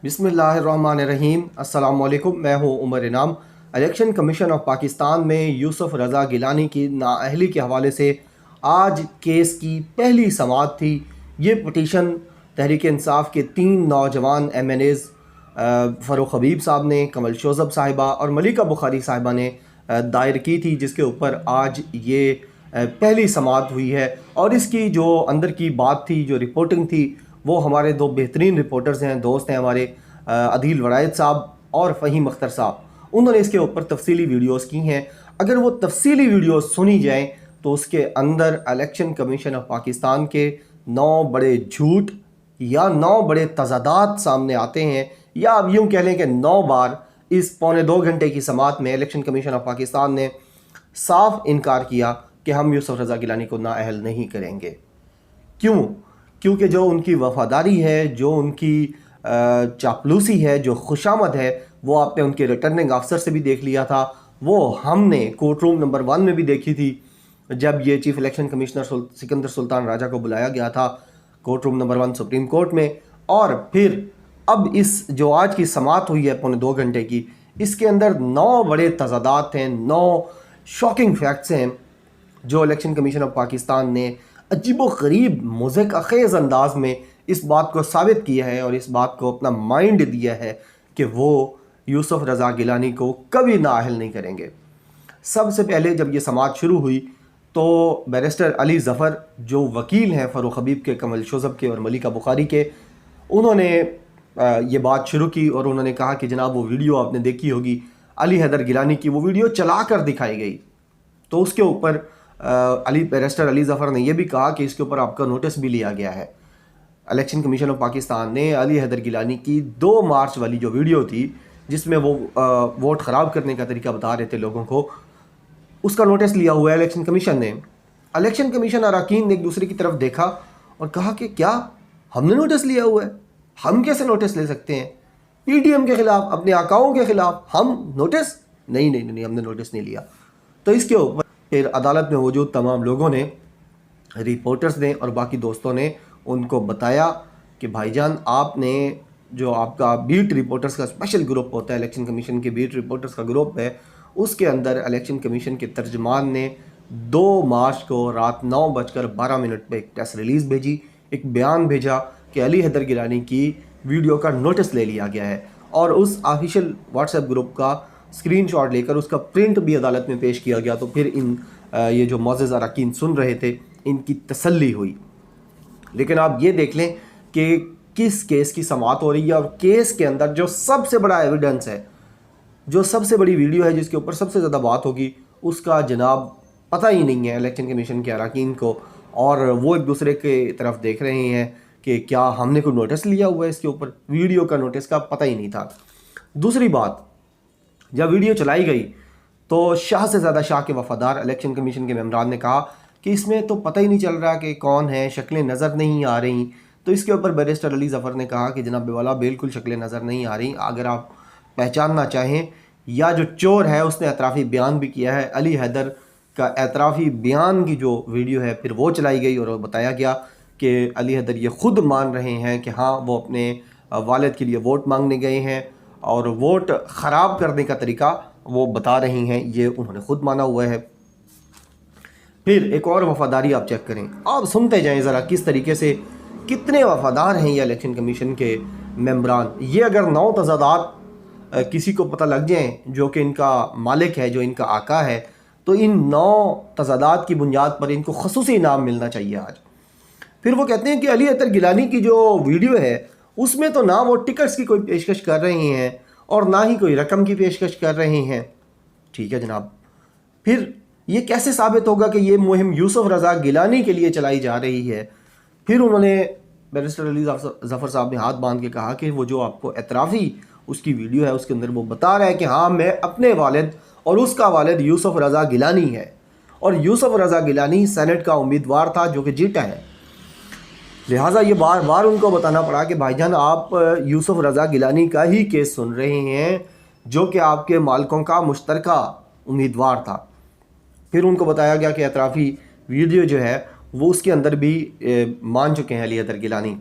बिस्मिल्लाहिर्रहमानिर्रहीम। अस्सलाम वालेकुम। मैं हूँ उमर इनाम। इलेक्शन कमीशन ऑफ पाकिस्तान में यूसुफ रज़ा गिलानी की नाअहली के हवाले से आज केस की पहली समाअत थी। ये पटिशन तहरीक इंसाफ के 3 नौजवान MNAs फ़ारूक हबीब साहब ने, कमल शोज़ब साहिबा और मलिका बुखारी साहिबा ने दायर की थी, जिसके ऊपर आज ये पहली समाअत हुई है। और इसकी जो अंदर की बात थी, जो रिपोर्टिंग थी, वो हमारे 2 बेहतरीन रिपोर्टर्स हैं, दोस्त हैं हमारे, अदील वरायत साहब और फ़हीम अख्तर साहब। उन्होंने इसके ऊपर तफसीली वीडियोस की हैं। अगर वो तफसीली वीडियोस सुनी जाएँ तो उसके अंदर इलेक्शन कमीशन ऑफ पाकिस्तान के 9 बड़े झूठ या 9 बड़े तजादात सामने आते हैं, या अब यूँ कह लें कि 9 बार इस पौने 2 घंटे की समाअत में इलेक्शन कमीशन ऑफ पाकिस्तान ने साफ इनकार किया कि हम यूसुफ रज़ा गिलानी को नाअहल नहीं करेंगे। क्यों? क्योंकि जो उनकी वफादारी है, जो उनकी चापलूसी है, जो खुशामद है, वो आपने उनके रिटर्निंग अफसर से भी देख लिया था। वो हमने कोर्ट रूम नंबर 1 में भी देखी थी, जब ये chief election commissioner Sikandar Sultan Raja को बुलाया गया था court room number 1 supreme court में। और फिर अब इस जो आज की समाअत हुई है पौने 2 घंटे की, इसके अंदर 9 बड़े तजादात हैं, 9 शॉकिंग फैक्ट्स हैं जो इलेक्शन कमीशन ऑफ पाकिस्तान ने अजीबो गरीब मुज़हिक अखेज़ अंदाज में इस बात को साबित किया है और इस बात को अपना माइंड दिया है कि वो यूसुफ रज़ा गिलानी को कभी नाअहल नहीं करेंगे। सबसे पहले जब ये समाअत शुरू हुई तो बैरिस्टर अली ज़फ़र, जो वकील हैं फ़ारूक हबीब के, कमल शोज़ब के और मलिका बुखारी के, उन्होंने ये बात शुरू की और उन्होंने कहा कि जनाब, वो वीडियो आपने देखी होगी अली हैदर गिलानी की, वो वीडियो चला कर दिखाई गई। तो उसके ऊपर बैरिस्टर अली ज़फ़र ने यह भी कहा कि इसके ऊपर आपका नोटिस भी लिया गया है। इलेक्शन कमीशन ऑफ पाकिस्तान ने अली हैदर गिलानी की 2 मार्च वाली जो वीडियो थी, जिसमें वो वोट ख़राब करने का तरीका बता रहे थे लोगों को, उसका नोटिस लिया हुआ है इलेक्शन कमीशन ने। इलेक्शन कमीशन अरकान ने एक दूसरे की तरफ देखा और कहा कि क्या हमने नोटिस लिया हुआ है? हम कैसे नोटिस ले सकते हैं? PDM के ख़िलाफ़, अपने आकाओं के ख़िलाफ़ हम नोटिस? नहीं नहीं नहीं, हमने नोटिस नहीं लिया। तो इसके ऊपर फिर अदालत में मौजूद तमाम लोगों ने, रिपोर्टर्स ने और बाकी दोस्तों ने उनको बताया कि भाईजान, आपने जो आपका बीट रिपोर्टर्स का स्पेशल ग्रुप होता है, इलेक्शन कमीशन के बीट रिपोर्टर्स का ग्रुप है, उसके अंदर इलेक्शन कमीशन के तर्जमान ने 2 मार्च को रात 9:12 पे एक प्रेस रिलीज़ भेजी, एक बयान भेजा कि अली हैदर गिलानी की वीडियो का नोटिस ले लिया गया है। और उस ऑफिशियल व्हाट्सएप ग्रुप का स्क्रीनशॉट लेकर उसका प्रिंट भी अदालत में पेश किया गया। तो फिर ये जो मोअज़्ज़ज़ अरकान सुन रहे थे, इनकी तसल्ली हुई। लेकिन आप ये देख लें कि किस केस की समाअत हो रही है, और केस के अंदर जो सबसे बड़ा एविडेंस है, जो सबसे बड़ी वीडियो है, जिसके ऊपर सबसे ज़्यादा बात होगी, उसका जनाब पता ही नहीं है इलेक्शन कमीशन के अरकान को। और वो एक दूसरे के तरफ देख रहे हैं कि क्या हमने कोई नोटिस लिया हुआ है इसके ऊपर। वीडियो का नोटिस का पता ही नहीं था। दूसरी बात, जब वीडियो चलाई गई तो शाह से ज़्यादा शाह के वफादार इलेक्शन कमीशन के मेंबरान ने कहा कि इसमें तो पता ही नहीं चल रहा कि कौन है, शक्लें नज़र नहीं आ रही। तो इसके ऊपर बैरिस्टर अली ज़फ़र ने कहा कि जनाब वाला, बिल्कुल शक्लें नज़र नहीं आ रही। अगर आप पहचानना चाहें, या जो चोर है उसने एतराफ़ी बयान भी किया है, अली हैदर का एतराफ़ी बयान की जो वीडियो है फिर वो चलाई गई और बताया गया कि अली हैदर ये ख़ुद मान रहे हैं कि हाँ, वो अपने वालिद के लिए वोट मांगने गए हैं और वोट ख़राब करने का तरीका वो बता रही हैं, ये उन्होंने ख़ुद माना हुआ है। फिर एक और वफादारी आप चेक करें, आप सुनते जाएं ज़रा किस तरीके से, कितने वफादार हैं ये इलेक्शन कमीशन के मेंबरान। ये अगर 9 तजादात किसी को पता लग जाएं, जो कि इनका मालिक है, जो इनका आका है, तो इन 9 तजादात की बुनियाद पर इनको खसूसी इनाम मिलना चाहिए आज। फिर वो कहते हैं कि अली हैदर गिलानी की जो वीडियो है उसमें तो ना वो टिकट्स की कोई पेशकश कर रहे हैं और ना ही कोई रकम की पेशकश कर रहे हैं। ठीक है जनाब, फिर ये कैसे साबित होगा कि ये मुहिम यूसुफ रज़ा गिलानी के लिए चलाई जा रही है? फिर उन्होंने, बैरिस्टर अली ज़फ़र साहब ने हाथ बांध के कहा कि वो जो आपको एतराफ़ी उसकी वीडियो है, उसके अंदर वो बता रहा है कि हाँ, मैं अपने वालिद और उसका वालिद यूसुफ रज़ा गिलानी है, और यूसुफ रज़ा गिलानी सेनेट का उम्मीदवार था जो कि जीता है। लिहाजा ये बार बार उनको बताना पड़ा कि भाईजान, आप यूसुफ रज़ा गिलानी का ही केस सुन रहे हैं, जो कि आपके मालिकों का मुश्तरका उम्मीदवार था। फिर उनको बताया गया कि एतराफ़ी वीडियो जो है वो उसके अंदर भी मान चुके हैं अली हैदर गिलानी।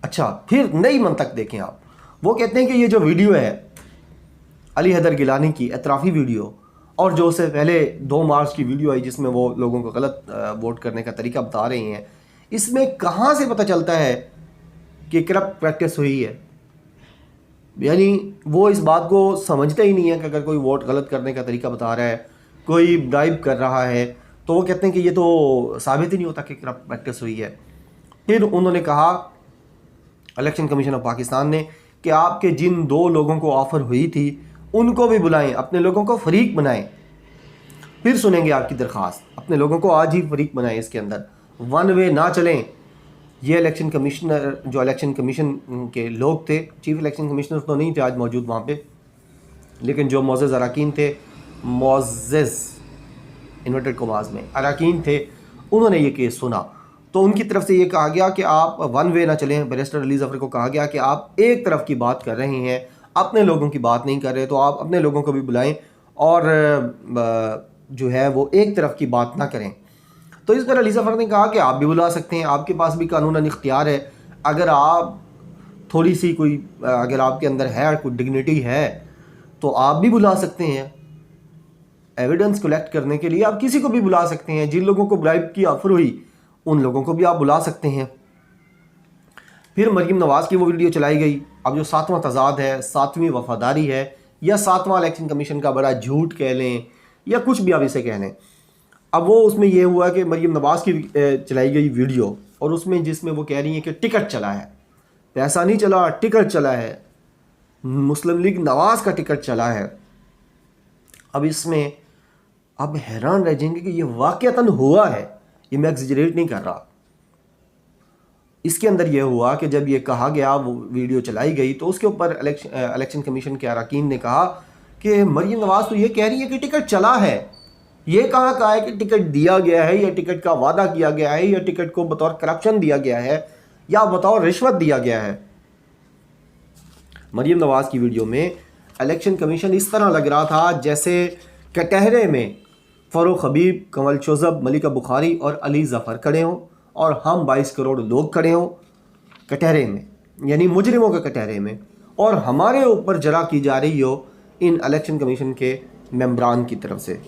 अच्छा, फिर नई मंतक देखें आप। वो कहते हैं कि ये जो वीडियो है अली हैदर गिलानी की एतराफ़ी वीडियो, और जो उससे पहले 2 मार्च की वीडियो आई जिसमें वो लोगों को गलत वोट करने का तरीका बता रहे हैं, इसमें कहाँ से पता चलता है कि करप्ट प्रैक्टिस हुई है? यानी वो इस बात को समझते ही नहीं है कि अगर कोई वोट गलत करने का तरीका बता रहा है, कोई ब्राइब कर रहा है, तो वो कहते हैं कि ये तो साबित ही नहीं होता कि करप्ट प्रैक्टिस हुई है। फिर उन्होंने कहा, इलेक्शन कमीशन ऑफ पाकिस्तान ने, कि आपके जिन 2 लोगों को ऑफ़र हुई थी उनको भी बुलाएं, अपने लोगों को फरीक बनाएं। फिर सुनेंगे आपकी दरख्वास्त, अपने लोगों को आज ही फरीक बनाएं, इसके अंदर वन वे ना चलें। ये इलेक्शन कमिश्नर, जो इलेक्शन कमीशन के लोग थे, चीफ इलेक्शन कमिश्नर तो नहीं थे आज मौजूद वहाँ पे, लेकिन जो मोअज़्ज़ज़ अरकान थे, मोअज़्ज़ज़ इन्वर्टेड कॉमास में अरकान थे, उन्होंने ये केस सुना। तो उनकी तरफ से ये कहा गया कि आप वन वे ना चलें। बैरिस्टर अली ज़फ़र को कहा गया कि आप एक तरफ की बात कर रहे हैं, अपने लोगों की बात नहीं कर रहे, तो आप अपने लोगों को भी बुलाएं और जो है वो एक तरफ की बात ना करें। तो इस पर अली ज़फ़र ने कहा कि आप भी बुला सकते हैं, आपके पास भी कानूनन इख्तियार है। अगर आप थोड़ी सी कोई, अगर आपके अंदर है, कोई डिग्निटी है, तो आप भी बुला सकते हैं। एविडेंस कलेक्ट करने के लिए आप किसी को भी बुला सकते हैं। जिन लोगों को ब्राइब की ऑफर हुई उन लोगों को भी आप बुला सकते हैं। फिर मरीम नवाज़ की वो वीडियो चलाई गई। अब जो 7वां तजाद है, 7वीं वफादारी है, या 7वां इलेक्शन कमीशन का बड़ा झूठ कह लें, या कुछ भी आप इसे कह लें। अब वो उसमें ये हुआ कि मरीम नवाज़ की चलाई गई वीडियो, और उसमें जिसमें वो कह रही हैं कि टिकट चला है, पैसा नहीं चला, टिकट चला है, मुस्लिम लीग नवाज़ का टिकट चला है। अब इसमें आप हैरान रह जाएंगे कि ये वाक़तन हुआ है, ये मैं एग्जैजरेट नहीं कर रहा। इसके अंदर ये हुआ कि जब ये कहा गया, वो वीडियो चलाई गई, तो उसके ऊपर इलेक्शन कमीशन के अरकान ने कहा कि मरीम नवाज़ तो ये कह रही है कि टिकट चला है। ये कहा है कि टिकट दिया गया है, या टिकट का वादा किया गया है, या टिकट को बतौर करप्शन दिया गया है, या बतौर रिश्वत दिया गया है। मरीम नवाज़ की वीडियो में इलेक्शन कमीशन इस तरह लग रहा था जैसे कटहरे में फ़ारूक हबीब, कंवल शोज़ब, मलिका बुखारी और अली ज़फ़र खड़े हों, और हम 22 करोड़ लोग खड़े हों कटहरे में, यानी मुजरिमों के कटहरे में, और हमारे ऊपर जरा की जा रही हो इन इलेक्शन कमीशन के मेंबरान की तरफ से।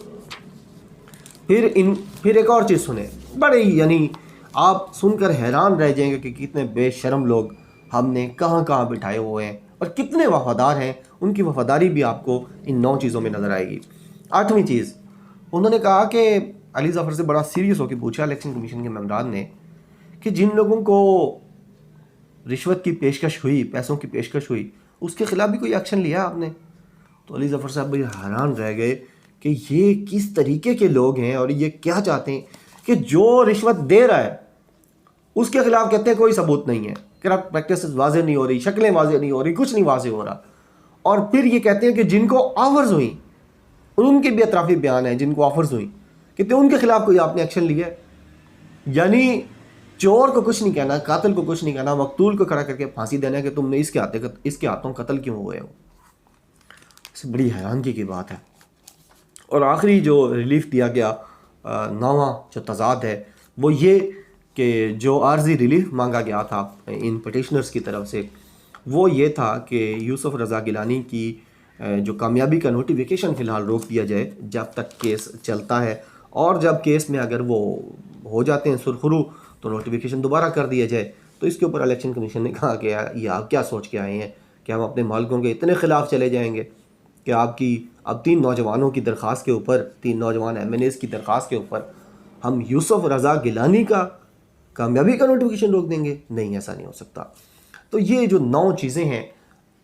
फिर एक और चीज़ सुने, बड़े ही, यानी आप सुनकर हैरान रह जाएंगे कि कितने बेशर्म लोग हमने कहाँ कहाँ बिठाए हुए हैं और कितने वफादार हैं। उनकी वफादारी भी आपको इन 9 चीज़ों में नज़र आएगी। 8वीं चीज़, उन्होंने कहा कि अली ज़फ़र से बड़ा सीरियस होकर पूछा इलेक्शन कमीशन के मेंबरान ने कि जिन लोगों को रिश्वत की पेशकश हुई, पैसों की पेशकश हुई, उसके ख़िलाफ़ भी कोई एक्शन लिया आपने? तो अली ज़फ़र साहब भी हैरान रह गए कि ये किस तरीके के लोग हैं, और ये क्या चाहते हैं कि जो रिश्वत दे रहा है उसके ख़िलाफ़ कहते हैं कोई सबूत नहीं है, करप्ट प्रैक्टिस वाज़ेह नहीं हो रही, शक्लें वाज़ेह नहीं हो रही, कुछ नहीं वाज़ेह हो रहा। और फिर ये कहते हैं कि जिनको ऑफर्स हुई, उनके भी अतराफ़ी बयान है, जिनको ऑफर्स हुई, कहते हैं उनके ख़िलाफ़ कोई आपने एक्शन लिया है। यानी चोर को कुछ नहीं कहना, कातिल को कुछ नहीं कहना, मकतूल को खड़ा करके फांसी देना कि तुमने इसके हाथों कत्ल क्यों हुए हो। इससे बड़ी हैरानगी की बात है। और आखिरी जो रिलीफ दिया गया, 9वां जो तजाद है, वो ये कि जो आर्जी रिलीफ मांगा गया था इन पटिशनर्स की तरफ से, वो ये था कि यूसुफ रज़ा गिलानी की जो कामयाबी का नोटिफिकेशन फ़िलहाल रोक दिया जाए जब तक केस चलता है, और जब केस में अगर वो हो जाते हैं सुरखरू तो नोटिफिकेशन दोबारा कर दिया जाए। तो इसके ऊपर इलेक्शन कमीशन ने कहा कि ये आप क्या सोच के आए हैं कि हम अपने मालिकों के इतने ख़िलाफ़ चले जाएंगे कि आपकी अब 3 नौजवानों की दरख्वास्त के ऊपर, 3 नौजवान MNAs की दरख्वास्त के ऊपर हम यूसुफ रज़ा गिलानी का कामयाबी का नोटिफिकेशन रोक देंगे? नहीं, ऐसा नहीं हो सकता। तो ये जो 9 चीज़ें हैं,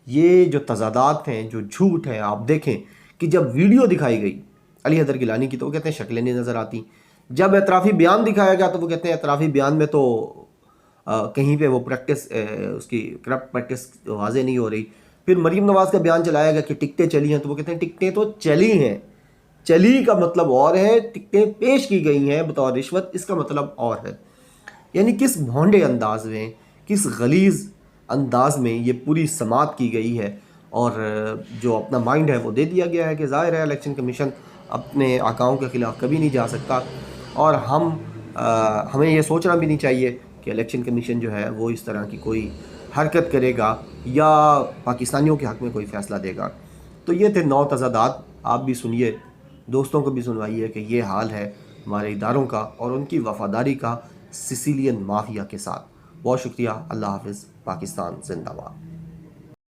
ये जो तजादात हैं, जो झूठ हैं, आप देखें कि जब वीडियो दिखाई गई अली हैदर गिलानी की तो वो कहते हैं शक्लें नहीं नज़र आती। जब एतराफ़ी बयान दिखाया गया तो वो कहते हैं एतराफ़ी बयान में तो कहीं पे वो प्रैक्टिस, उसकी करप्ट प्रैक्टिस वाज़ेह नहीं हो रही। फिर मरीम नवाज़ का बयान चलाया गया कि टिकटें चली हैं, तो वो कहते हैं टिकटें तो चली हैं, चली का मतलब और है, टिकटें पेश की गई हैं बतौर रिश्वत, इसका मतलब और है। यानी किस भोंडे अंदाज में, किस गलीज़ अंदाज में ये पूरी समात की गई है, और जो अपना माइंड है वो दे दिया गया है कि ज़ाहिर है इलेक्शन कमीशन अपने आकाओं के ख़िलाफ़ कभी नहीं जा सकता, और हमें ये सोचना भी नहीं चाहिए कि इलेक्शन कमीशन जो है वो इस तरह की कोई हरकत करेगा या पाकिस्तानियों के हक़ में कोई फ़ैसला देगा। तो ये थे 9 तज़ादात। आप भी सुनिए, दोस्तों को भी सुनवाइए कि ये हाल है हमारे इदारों का और उनकी वफ़ादारी का सिसिलियन माफिया के साथ। बहुत शुक्रिया। अल्लाह हाफ़िज़। पाकिस्तान ज़िंदाबाद।